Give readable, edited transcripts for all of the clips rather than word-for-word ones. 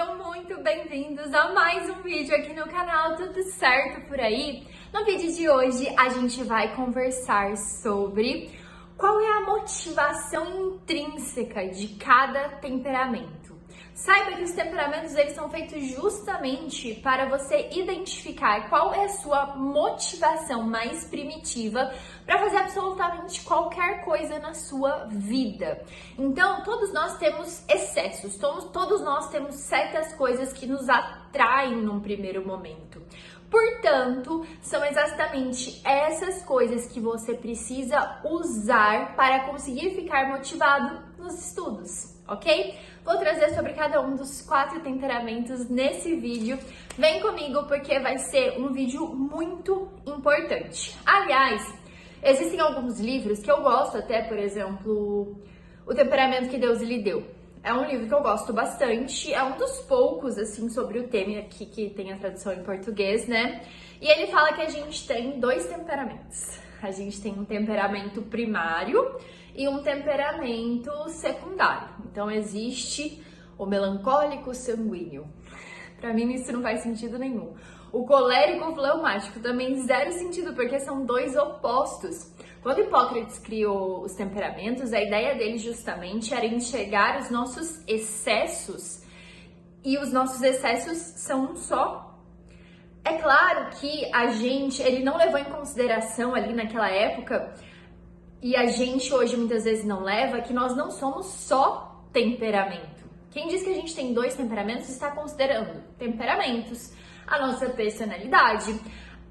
Sejam muito bem-vindos a mais um vídeo aqui no canal. Tudo certo por aí? No vídeo de hoje a gente vai conversar sobre qual é a motivação intrínseca de cada temperamento. Saiba que os temperamentos eles são feitos justamente para você identificar qual é a sua motivação mais primitiva para fazer absolutamente qualquer coisa na sua vida. Então, todos nós temos excessos, todos nós temos certas coisas que nos atraem num primeiro momento. Portanto, são exatamente essas coisas que você precisa usar para conseguir ficar motivado nos estudos, ok? Vou trazer sobre cada um dos 4 temperamentos nesse vídeo. Vem comigo porque vai ser um vídeo muito importante. Aliás, existem alguns livros que eu gosto até, por exemplo, O Temperamento que Deus lhe deu. É um livro que eu gosto bastante, é um dos poucos, assim, sobre o tema aqui que tem a tradução em português, né? E ele fala que a gente tem 2 temperamentos. A gente tem um temperamento primário e um temperamento secundário. Então, existe o melancólico sanguíneo. Pra mim, isso não faz sentido nenhum. O colérico fleumático também zero sentido, porque são 2 opostos. Quando Hipócrates criou os temperamentos, a ideia dele justamente era enxergar os nossos excessos, e os nossos excessos são um só. É claro que ele não levou em consideração ali naquela época, e a gente hoje muitas vezes não leva, que nós não somos só temperamento. Quem diz que a gente tem 2 temperamentos está considerando temperamentos, a nossa personalidade,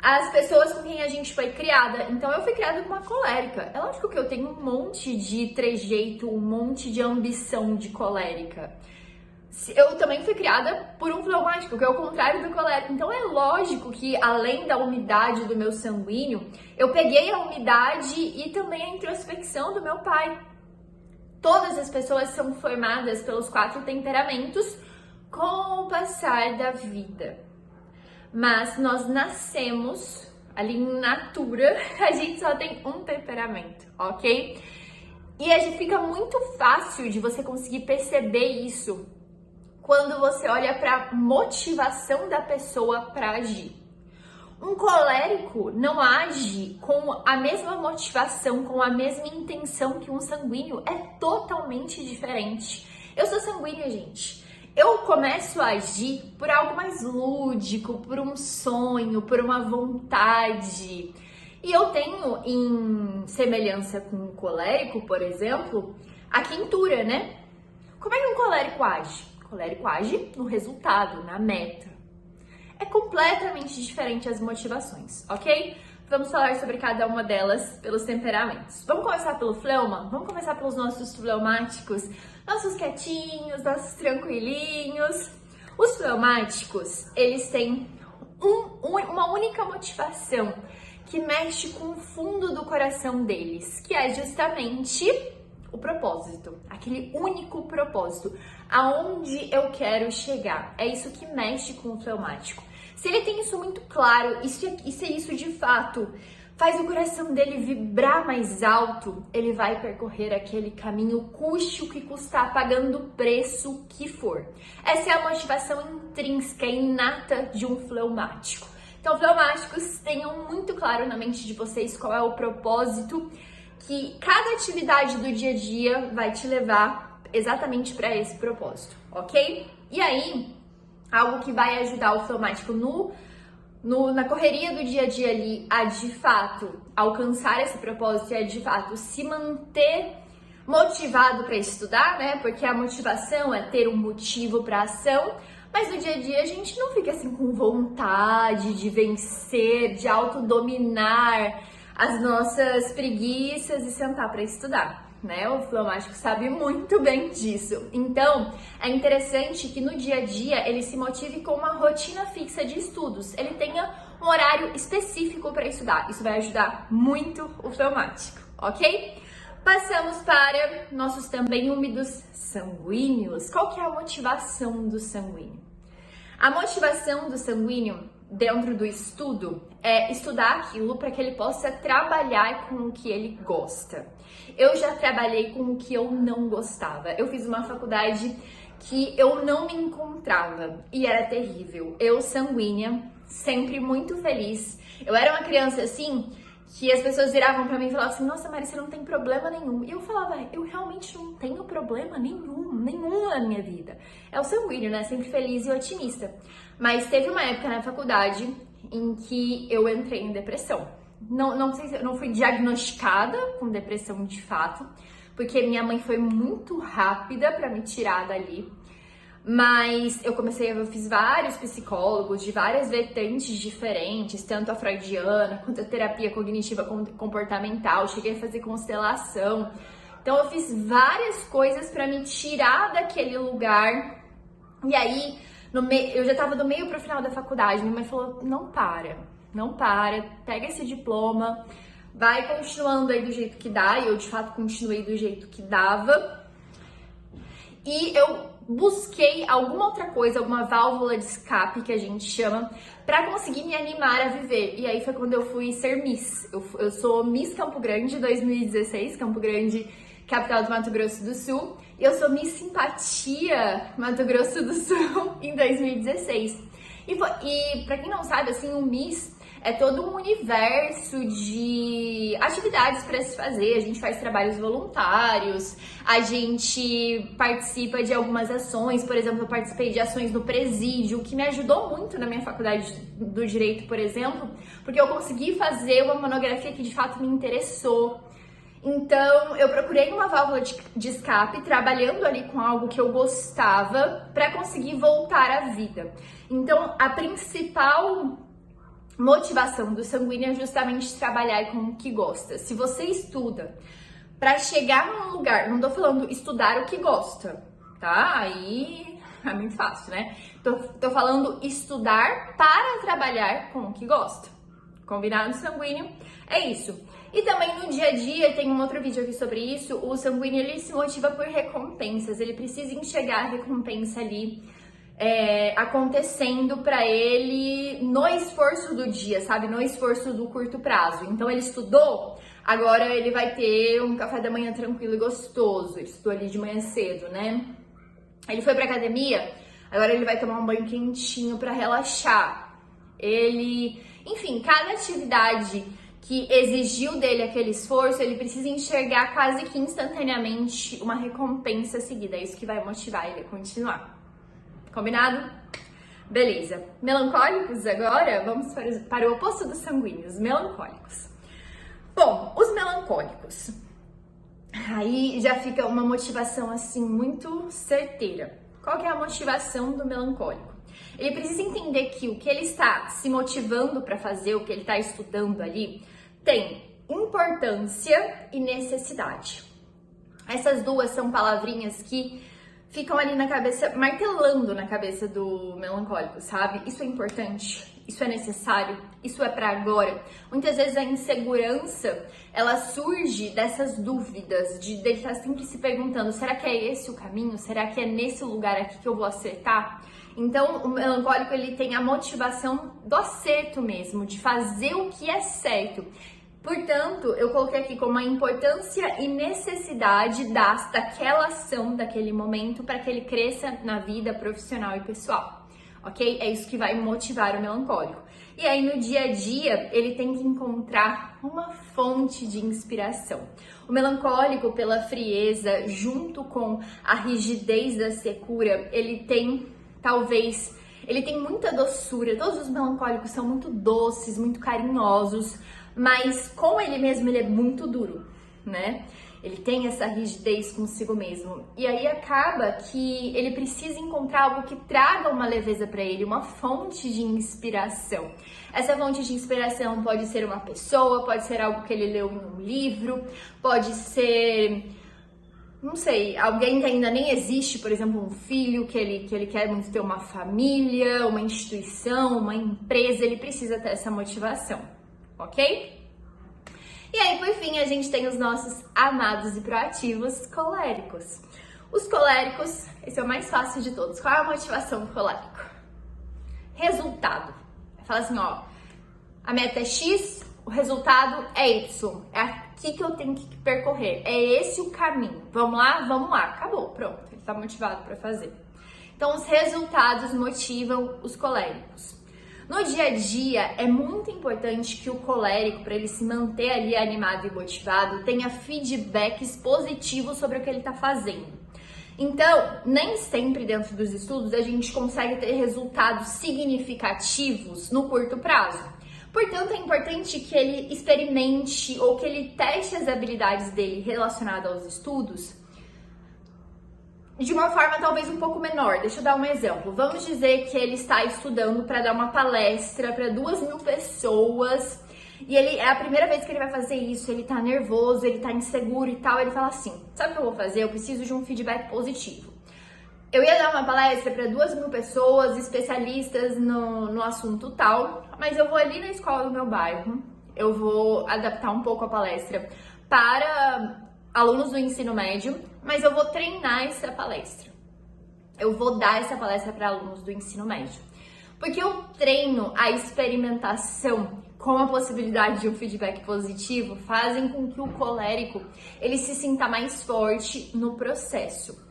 as pessoas com quem a gente foi criada. Então, eu fui criada com uma colérica. É lógico que eu tenho um monte de trejeito, um monte de ambição de colérica. Eu também fui criada por um fleumático, que é o contrário do colérico. Então, é lógico que, além da umidade do meu sanguíneo, eu peguei a umidade e também a introspecção do meu pai. Todas as pessoas são formadas pelos 4 temperamentos com o passar da vida. Mas nós nascemos ali em natura, a gente só tem um temperamento, ok? E a gente fica muito fácil de você conseguir perceber isso quando você olha para a motivação da pessoa para agir. Um colérico não age com a mesma motivação, com a mesma intenção que um sanguíneo. É totalmente diferente. Eu sou sanguínea, gente. Eu começo a agir por algo mais lúdico, por um sonho, por uma vontade. E eu tenho, em semelhança com o colérico, por exemplo, a quintura, né? Como é que um colérico age? O colérico age no resultado, na meta. É completamente diferente as motivações, ok? Vamos falar sobre cada uma delas pelos temperamentos. Vamos começar pelo fleuma? Vamos começar pelos nossos fleumáticos, nossos quietinhos, nossos tranquilinhos. Os fleumáticos, eles têm uma única motivação que mexe com o fundo do coração deles, que é justamente o propósito, aquele único propósito, aonde eu quero chegar. É isso que mexe com o fleumático. Se ele tem isso muito claro, isso de fato faz o coração dele vibrar mais alto, ele vai percorrer aquele caminho, custe o que custar, pagando o preço que for. Essa é a motivação intrínseca, inata de um fleumático. Então, fleumáticos, tenham muito claro na mente de vocês qual é o propósito, que cada atividade do dia a dia vai te levar exatamente para esse propósito, ok? E aí, algo que vai ajudar o fleumático na correria do dia a dia ali a de fato alcançar esse propósito e a de fato se manter motivado para estudar, né? Porque a motivação é ter um motivo para ação, mas no dia a dia a gente não fica assim com vontade de vencer, de autodominar as nossas preguiças e sentar para estudar, né? O fleumático sabe muito bem disso. Então, é interessante que no dia a dia ele se motive com uma rotina fixa de estudos. Ele tenha um horário específico para estudar. Isso vai ajudar muito o fleumático, ok? Passamos para nossos também úmidos sanguíneos. Qual que é a motivação do sanguíneo? A motivação do sanguíneo dentro do estudo é estudar aquilo para que ele possa trabalhar com o que ele gosta. Eu já trabalhei com o que eu não gostava. Eu fiz uma faculdade que eu não me encontrava e era terrível. Eu, sanguínea, sempre muito feliz. Eu era uma criança assim que as pessoas viravam pra mim e falavam assim: nossa, Mari, você não tem problema nenhum. E eu falava: eu realmente não tenho problema nenhum na minha vida. É o sanguíneo, né? Sempre feliz e otimista. Mas teve uma época na faculdade em que eu entrei em depressão. Não sei se eu não fui diagnosticada com depressão de fato, porque minha mãe foi muito rápida pra me tirar dali. Mas eu fiz vários psicólogos de várias vertentes diferentes, tanto a freudiana quanto a terapia cognitiva comportamental, cheguei a fazer constelação. Então eu fiz várias coisas para me tirar daquele lugar. E aí, eu já tava do meio pro final da faculdade, minha mãe falou: não para, pega esse diploma, vai continuando aí do jeito que dá. E eu de fato continuei do jeito que dava. E eu busquei alguma outra coisa, alguma válvula de escape que a gente chama, pra conseguir me animar a viver. E aí foi quando eu fui ser Miss. Eu sou Miss Campo Grande 2016, Campo Grande, capital do Mato Grosso do Sul. E eu sou Miss Simpatia Mato Grosso do Sul em 2016. E pra quem não sabe, assim, o Miss é todo um universo de atividades para se fazer. A gente faz trabalhos voluntários, a gente participa de algumas ações. Por exemplo, eu participei de ações no presídio, o que me ajudou muito na minha faculdade do Direito, por exemplo, porque eu consegui fazer uma monografia que de fato me interessou. Então, eu procurei uma válvula de escape, trabalhando ali com algo que eu gostava, para conseguir voltar à vida. Então, a principal motivação do sanguíneo é justamente trabalhar com o que gosta. Se você estuda para chegar num lugar, não tô falando estudar o que gosta, tá? Aí é muito fácil, né? Tô falando estudar para trabalhar com o que gosta. Combinado, sanguíneo? É isso. E também no dia a dia, tem um outro vídeo aqui sobre isso, o sanguíneo ele se motiva por recompensas, ele precisa enxergar a recompensa ali acontecendo pra ele no esforço do dia, sabe? No esforço do curto prazo. Então ele estudou, agora ele vai ter um café da manhã tranquilo e gostoso. Ele estudou ali de manhã cedo, né? Ele foi pra academia, agora ele vai tomar um banho quentinho pra relaxar. Enfim, cada atividade que exigiu dele aquele esforço, ele precisa enxergar quase que instantaneamente uma recompensa seguida. É isso que vai motivar ele a continuar. Combinado? Beleza. Melancólicos agora? Vamos para o oposto dos sanguíneos, melancólicos. Bom, os melancólicos. Aí já fica uma motivação assim muito certeira. Qual que é a motivação do melancólico? Ele precisa entender que o que ele está se motivando para fazer, o que ele está estudando ali, tem importância e necessidade. Essas duas são palavrinhas que ficam ali na cabeça, martelando na cabeça do melancólico, sabe? Isso é importante, isso é necessário, isso é para agora. Muitas vezes a insegurança, ela surge dessas dúvidas, de ele estar sempre se perguntando: será que é esse o caminho? Será que é nesse lugar aqui que eu vou acertar? Então, o melancólico, ele tem a motivação do acerto mesmo, de fazer o que é certo. Portanto, eu coloquei aqui como a importância e necessidade daquela ação, daquele momento, para que ele cresça na vida profissional e pessoal, ok? É isso que vai motivar o melancólico. E aí, no dia a dia, ele tem que encontrar uma fonte de inspiração. O melancólico, pela frieza, junto com a rigidez da secura, ele tem muita doçura. Todos os melancólicos são muito doces, muito carinhosos, mas com ele mesmo ele é muito duro, né? Ele tem essa rigidez consigo mesmo. E aí acaba que ele precisa encontrar algo que traga uma leveza para ele, uma fonte de inspiração. Essa fonte de inspiração pode ser uma pessoa, pode ser algo que ele leu em um livro, pode ser, não sei, alguém que ainda nem existe, por exemplo, um filho que ele quer muito ter, uma família, uma instituição, uma empresa. Ele precisa ter essa motivação, ok? E aí, por fim, a gente tem os nossos amados e proativos coléricos. Os coléricos, esse é o mais fácil de todos. Qual é a motivação do colérico? Resultado. Fala assim, ó, a meta é X, o resultado é Y. É aqui que eu tenho que percorrer. É esse o caminho. Vamos lá? Vamos lá. Acabou, pronto. Ele tá motivado para fazer. Então, os resultados motivam os coléricos. No dia a dia, é muito importante que o colérico, para ele se manter ali animado e motivado, tenha feedbacks positivos sobre o que ele está fazendo. Então, nem sempre dentro dos estudos a gente consegue ter resultados significativos no curto prazo. Portanto, é importante que ele experimente ou que ele teste as habilidades dele relacionadas aos estudos de uma forma talvez um pouco menor. Deixa eu dar um exemplo. Vamos dizer que ele está estudando para dar uma palestra para 2.000 pessoas e é a primeira vez que ele vai fazer isso, ele tá nervoso, ele tá inseguro e tal. Ele fala assim: sabe o que eu vou fazer? Eu preciso de um feedback positivo. Eu ia dar uma palestra para 2.000 pessoas, especialistas no assunto tal, mas eu vou ali na escola do meu bairro, eu vou adaptar um pouco a palestra para alunos do ensino médio, mas eu vou treinar essa palestra. Eu vou dar essa palestra para alunos do ensino médio. Porque eu treino a experimentação com a possibilidade de um feedback positivo, fazem com que o colérico ele se sinta mais forte no processo.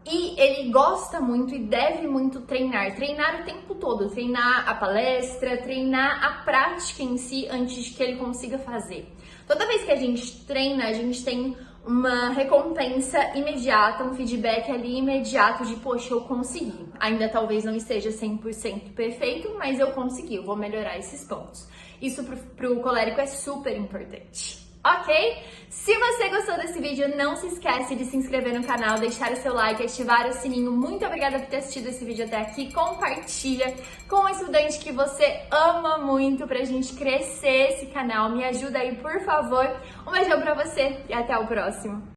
E ele gosta muito e deve muito treinar o tempo todo, treinar a palestra, treinar a prática em si antes que ele consiga fazer. Toda vez que a gente treina, a gente tem uma recompensa imediata, um feedback ali imediato de, poxa, eu consegui. Ainda talvez não esteja 100% perfeito, mas eu consegui, eu vou melhorar esses pontos. Isso pro colérico é super importante. Ok? Se você gostou desse vídeo, não se esquece de se inscrever no canal, deixar o seu like, ativar o sininho. Muito obrigada por ter assistido esse vídeo até aqui. Compartilha com o estudante que você ama muito pra gente crescer esse canal. Me ajuda aí, por favor. Um beijão pra você e até o próximo.